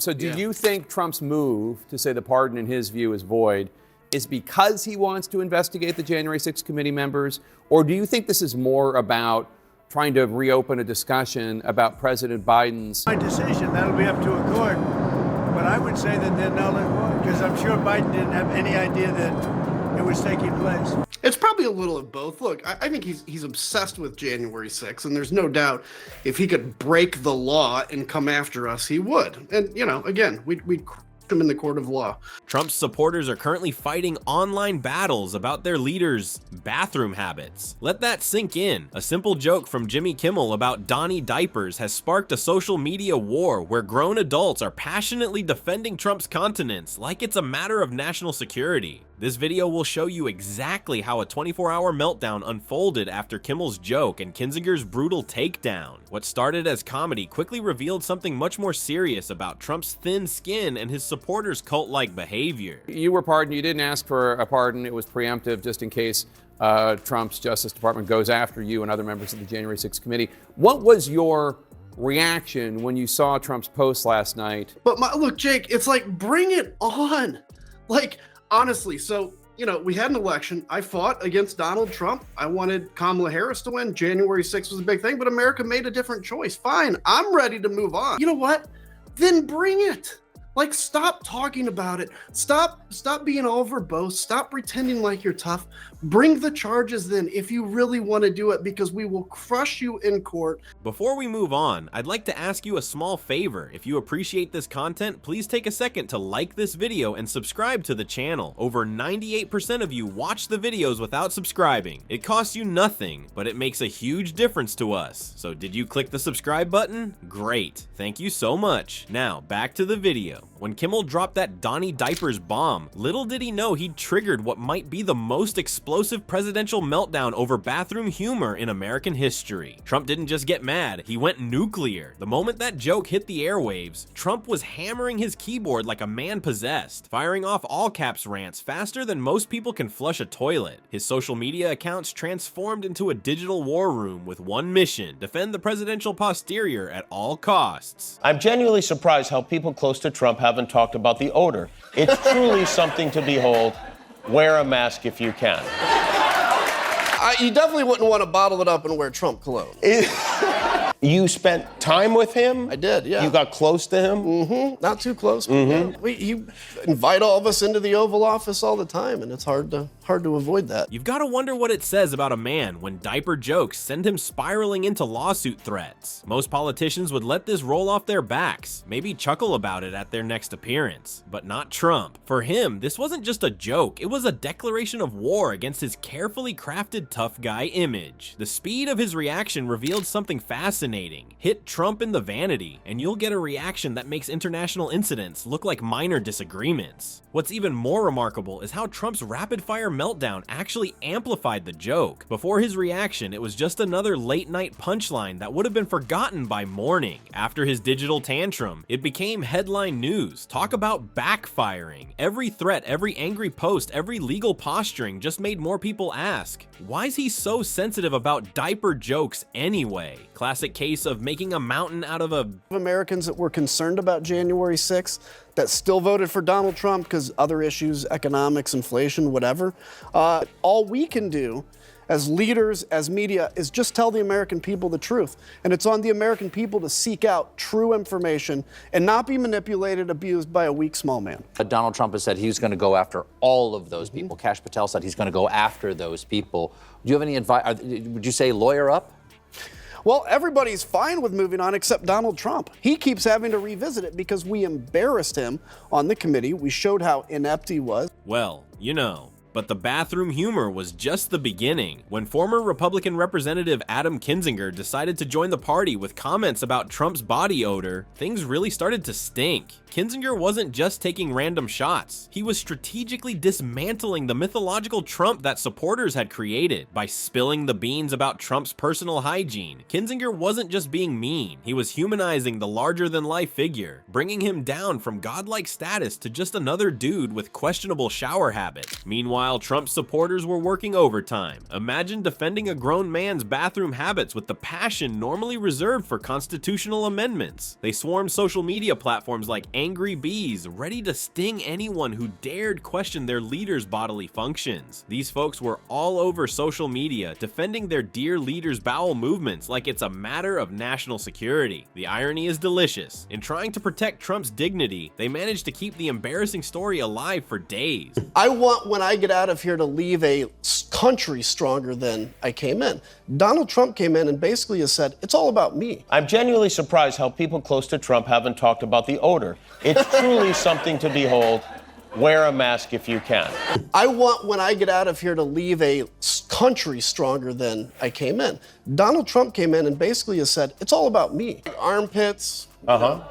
So do you think Trump's move to say the pardon, in his view, is void is because he wants to investigate the January 6th committee members? Or do you think this is more about trying to reopen a discussion about President Biden's... My decision, that'll be up to a court. But I would say that they're null and void, because I'm sure Biden didn't have any idea that it was taking place. It's probably a little of both. Look, I think he's obsessed with January 6th, and there's no doubt if he could break the law and come after us, he would. And, you know, again, we'd him in the court of law. Trump's supporters are currently fighting online battles about their leaders' bathroom habits. Let that sink in. A simple joke from Jimmy Kimmel about Donnie diapers has sparked a social media war where grown adults are passionately defending Trump's continence like it's a matter of national security. This video will show you exactly how a 24-hour meltdown unfolded after Kimmel's joke and Kinzinger's brutal takedown. What started as comedy quickly revealed something much more serious about Trump's thin skin and his supporters' cult-like behavior. You were pardoned. You didn't ask for a pardon. It was preemptive just in case Trump's Justice Department goes after you and other members of the January 6th committee. What was your reaction when you saw Trump's post last night? But look, Jake, it's like, bring it on. Like, honestly, so, you know, we had an election. I fought against Donald Trump. I wanted Kamala Harris to win. January 6th was a big thing, but America made a different choice. Fine, I'm ready to move on. You know what? Then bring it. Like, stop talking about it. Stop being all verbose. Stop pretending like you're tough. Bring the charges then if you really want to do it, because we will crush you in court. Before we move on, I'd like to ask you a small favor. If you appreciate this content, please take a second to like this video and subscribe to the channel. Over 98% of you watch the videos without subscribing. It costs you nothing, but it makes a huge difference to us. So did you click the subscribe button? Great. Thank you so much. Now, back to the video. When Kimmel dropped that Donnie diapers bomb, little did he know he'd triggered what might be the most explosive presidential meltdown over bathroom humor in American history. Trump didn't just get mad, he went nuclear. The moment that joke hit the airwaves, Trump was hammering his keyboard like a man possessed, firing off all caps rants faster than most people can flush a toilet. His social media accounts transformed into a digital war room with one mission: defend the presidential posterior at all costs. I'm genuinely surprised how people close to Trump haven't talked about the odor. It's truly something to behold. Wear a mask if you can. You definitely wouldn't want to bottle it up and wear Trump cologne. You spent time with him? I did, yeah. You got close to him? Mm-hmm. Not too close. But yeah. You invite all of us into the Oval Office all the time, and it's hard to avoid that. You've got to wonder what it says about a man when diaper jokes send him spiraling into lawsuit threats. Most politicians would let this roll off their backs, maybe chuckle about it at their next appearance, but not Trump. For him, this wasn't just a joke, it was a declaration of war against his carefully crafted tough guy image. The speed of his reaction revealed something fascinating. Hit Trump in the vanity, and you'll get a reaction that makes international incidents look like minor disagreements. What's even more remarkable is how Trump's rapid-fire meltdown actually amplified the joke. Before his reaction, it was just another late-night punchline that would have been forgotten by morning. After his digital tantrum, it became headline news. Talk about backfiring. Every threat, every angry post, every legal posturing just made more people ask, why is he so sensitive about diaper jokes anyway? Classic case of making a mountain out of a... Americans that were concerned about January 6th that still voted for Donald Trump because other issues, economics, inflation, whatever. All we can do as leaders, as media, is just tell the American people the truth. And it's on the American people to seek out true information and not be manipulated, abused by a weak, small man. Donald Trump has said he's going to go after all of those people. Kash Patel said he's going to go after those people. Do you have any advice? Would you say lawyer up? Well, everybody's fine with moving on except Donald Trump. He keeps having to revisit it because we embarrassed him on the committee. We showed how inept he was. Well, you know. But the bathroom humor was just the beginning. When former Republican Representative Adam Kinzinger decided to join the party with comments about Trump's body odor, things really started to stink. Kinzinger wasn't just taking random shots. He was strategically dismantling the mythological Trump that supporters had created by spilling the beans about Trump's personal hygiene. Kinzinger wasn't just being mean. He was humanizing the larger-than-life figure, bringing him down from godlike status to just another dude with questionable shower habits. Meanwhile, Meanwhile, Trump's supporters were working overtime. Imagine defending a grown man's bathroom habits with the passion normally reserved for constitutional amendments. They swarmed social media platforms like angry bees, ready to sting anyone who dared question their leader's bodily functions. These folks were all over social media, defending their dear leader's bowel movements like it's a matter of national security. The irony is delicious. In trying to protect Trump's dignity, they managed to keep the embarrassing story alive for days. I want, when I get out of here, to leave a country stronger than I came in. Donald Trump came in and basically has said, it's all about me. I'm genuinely surprised how people close to Trump haven't talked about the odor. It's truly something to behold. Wear a mask if you can. I want, when I get out of here, to leave a country stronger than I came in. Donald Trump came in and basically has said, it's all about me. Armpits,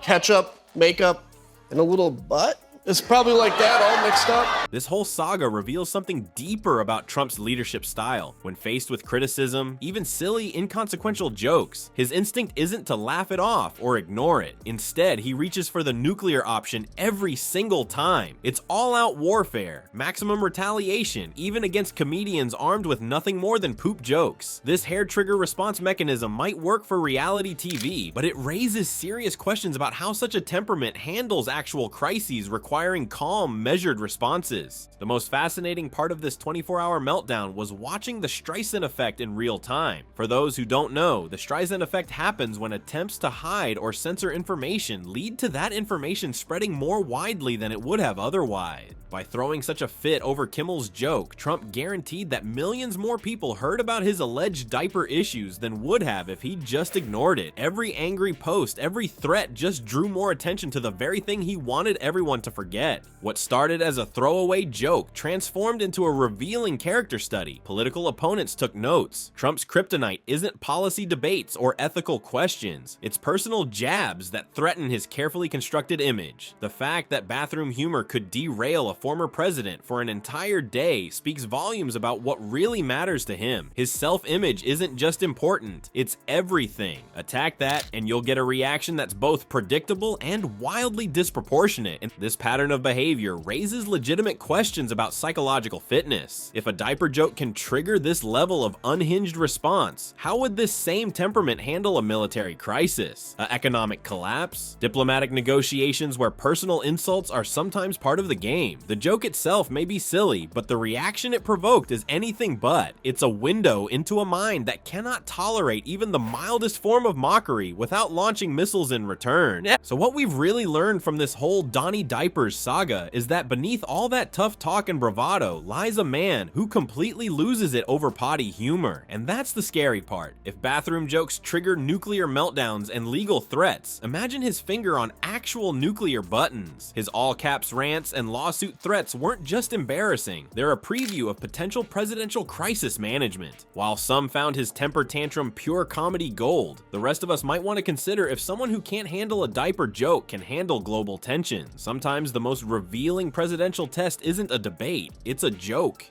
ketchup, makeup, and a little butt. It's probably like that, all mixed up. This whole saga reveals something deeper about Trump's leadership style. When faced with criticism, even silly, inconsequential jokes, his instinct isn't to laugh it off or ignore it. Instead, he reaches for the nuclear option every single time. It's all-out warfare, maximum retaliation, even against comedians armed with nothing more than poop jokes. This hair-trigger response mechanism might work for reality TV, but it raises serious questions about how such a temperament handles actual crises requiring calm, measured responses. The most fascinating part of this 24-hour meltdown was watching the Streisand effect in real time. For those who don't know, the Streisand effect happens when attempts to hide or censor information lead to that information spreading more widely than it would have otherwise. By throwing such a fit over Kimmel's joke, Trump guaranteed that millions more people heard about his alleged diaper issues than would have if he just ignored it. Every angry post, every threat just drew more attention to the very thing he wanted everyone to forget. What started as a throwaway joke transformed into a revealing character study. Political opponents took notes. Trump's kryptonite isn't policy debates or ethical questions. It's personal jabs that threaten his carefully constructed image. The fact that bathroom humor could derail a former president for an entire day speaks volumes about what really matters to him. His self-image isn't just important, it's everything. Attack that and you'll get a reaction that's both predictable and wildly disproportionate. And this pattern of behavior raises legitimate questions about psychological fitness. If a diaper joke can trigger this level of unhinged response, how would this same temperament handle a military crisis, an economic collapse, diplomatic negotiations where personal insults are sometimes part of the game? The joke itself may be silly, but the reaction it provoked is anything but. It's a window into a mind that cannot tolerate even the mildest form of mockery without launching missiles in return. So what we've really learned from this whole Donnie Diapers saga is that beneath all that tough talk and bravado lies a man who completely loses it over potty humor. And that's the scary part. If bathroom jokes trigger nuclear meltdowns and legal threats, imagine his finger on actual nuclear buttons. His all-caps rants and lawsuit threats weren't just embarrassing, they're a preview of potential presidential crisis management. While some found his temper tantrum pure comedy gold, the rest of us might want to consider if someone who can't handle a diaper joke can handle global tension. Sometimes the most revealing presidential test isn't a debate, it's a joke.